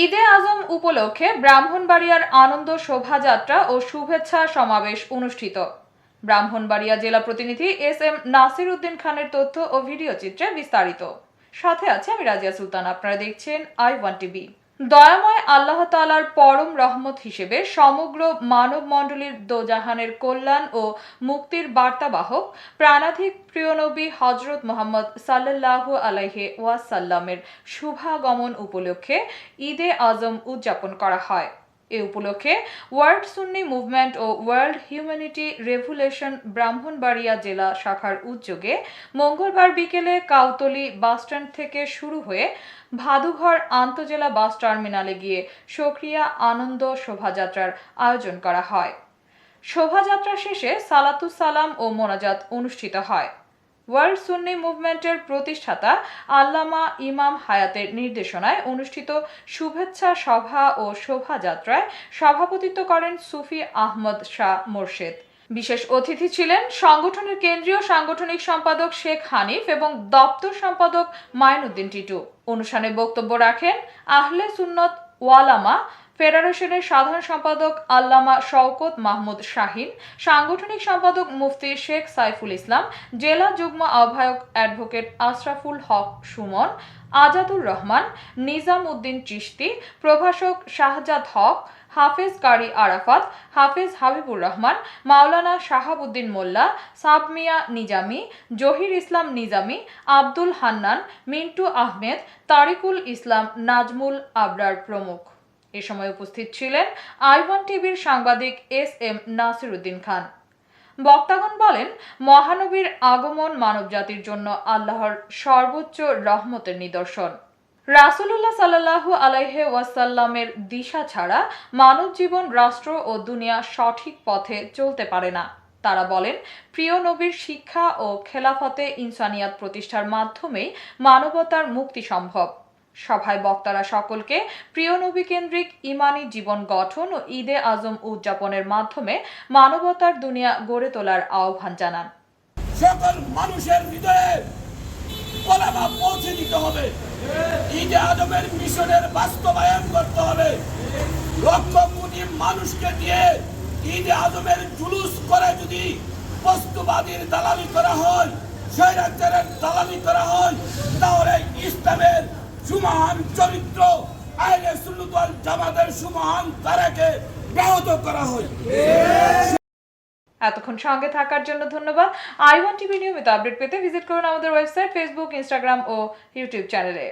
ঈদে আজম উপলক্ষে ব্রাহ্মণবাড়িয়ার আনন্দ শোভাযাত্রা ও শুভেচ্ছা সমাবেশ অনুষ্ঠিত। ব্রাহ্মণবাড়িয়া জেলা প্রতিনিধি এস.এম. নাসির উদ্দিন খানের তথ্য ও ভিডিও চিত্রে বিস্তারিত। সাথে আছে আমি রাজিয়া সুলতান। আপনারা দেখছেন I1 টিভি। দয়াময় আল্লাহ তাআলার পরম রহমত হিসেবে সমগ্র মানব মণ্ডলীর দোজাহানের কল্যাণ ও মুক্তির বার্তাবাহক প্রাণাধিক প্রিয় নবী হযরত মুহাম্মদ সাল্লাল্লাহু আলাইহি ওয়াসাল্লামের শুভাগমন উপলক্ষে ঈদে আজম উদযাপন করা হয়। এ উপলক্ষে ওয়ার্ল্ড সুন্নি মুভমেন্ট ও ওয়ার্ল্ড হিউম্যানিটি রেভুলেশন ব্রাহ্মণবাড়িয়া জেলা শাখার উদ্যোগে মঙ্গলবার বিকেলে কাউতলী বাসস্ট্যান্ড থেকে শুরু হয়ে ভাদুঘর আন্তজেলা বাস টার্মিনালে গিয়ে সক্রিয়া আনন্দ শোভাযাত্রার আয়োজন করা হয়। শোভাযাত্রা শেষে সালাতুস সালাম ও মোনাজাত অনুষ্ঠিত হয়। ওয়ার্ল্ড সুন্নি মুভমেন্টের প্রতিষ্ঠাতা আল্লামা ইমাম হায়াতের নির্দেশনায় অনুষ্ঠিত শুভেচ্ছা সভা ও শোভাযাত্রায় সভাপতিত্ব করেন সুফি আহমদ শাহ মোরশেদ। বিশেষ অতিথি ছিলেন সংগঠনের কেন্দ্রীয় সাংগঠনিক সম্পাদক শেখ হানিফ এবং দপ্তর সম্পাদক মাইনুদ্দিন টিটু। অনুষ্ঠানে বক্তব্য রাখেন আহলে সুন্নত ওয়ালামা ফেডারেশনের সাধারণ সম্পাদক আল্লামা শওকত মাহমুদ শাহিন, সাংগঠনিক সম্পাদক মুফতি শেখ সাইফুল ইসলাম, জেলা যুগ্ম আহ্বায়ক অ্যাডভোকেট আশরাফুল হক সুমন, আজাদুর রহমান, নিজাম উদ্দিন চিশতি, প্রভাষক শাহজাদ হক, হাফেজ কারি আরাফাত, হাফেজ হাবিবুর রহমান, মাওলানা শাহাবুদ্দিন মোল্লা, সাবমিয়া নিজামী, জহির ইসলাম নিজামী, আব্দুল হান্নান, মিন্টু আহমেদ, তারিকুল ইসলাম, নাজমুল আবরার প্রমুখ। এ সময় উপস্থিত ছিলেন I1 টিভির সাংবাদিক এস.এম. নাসির উদ্দিন খান। বক্তাগণ বলেন, মহানবীর আগমন মানবজাতির জন্য আল্লাহর সর্বোচ্চ রহমতের নিদর্শন। রাসূলুল্লাহ সাল্লাল্লাহু আলাইহি ওয়াসাল্লামের দিশা ছাড়া মানব জীবন, রাষ্ট্র ও দুনিয়া সঠিক পথে চলতে পারে না। তারা বলেন, প্রিয় নবীর শিক্ষা ও খেলাফতে ইনসানিয়াত প্রতিষ্ঠার মাধ্যমেই মানবতার মুক্তি সম্ভব। সভায় বক্তারা সকলকে প্রিয় নবী কেন্দ্রিক ইমানি জীবন গঠন ও ঈদে আজম উদযাপনের মাধ্যমে মানবতার দুনিয়া গড়ে তোলার আহ্বান জানান। সকল মানুষের হৃদয়ে কলেমা পৌঁছে দিতে হবে। ঈদে আজমের মিশনের বাস্তবায়ন করতে হবে। লক্ষ কোটি মানুষকে দিয়ে ঈদে আজমের জুলুস করে যদি বস্তুবাদীর দালালি করা হয়, স্বৈরাচারের দালালি করা হয়, তাহলে ইসলামের সুমহান চরিত্র আহলে সুন্নাত ওয়াল জামাতের সুমহান ধারাকে ব্যাহত করা হয়। এতক্ষণ সঙ্গে থাকার জন্য ধন্যবাদ। I1 টিভি নিয়মিত আপডেট পেতে ভিজিট করুন আমাদের ওয়েবসাইট, ফেসবুক, ইনস্টাগ্রাম ও ইউটিউব চ্যানেলে।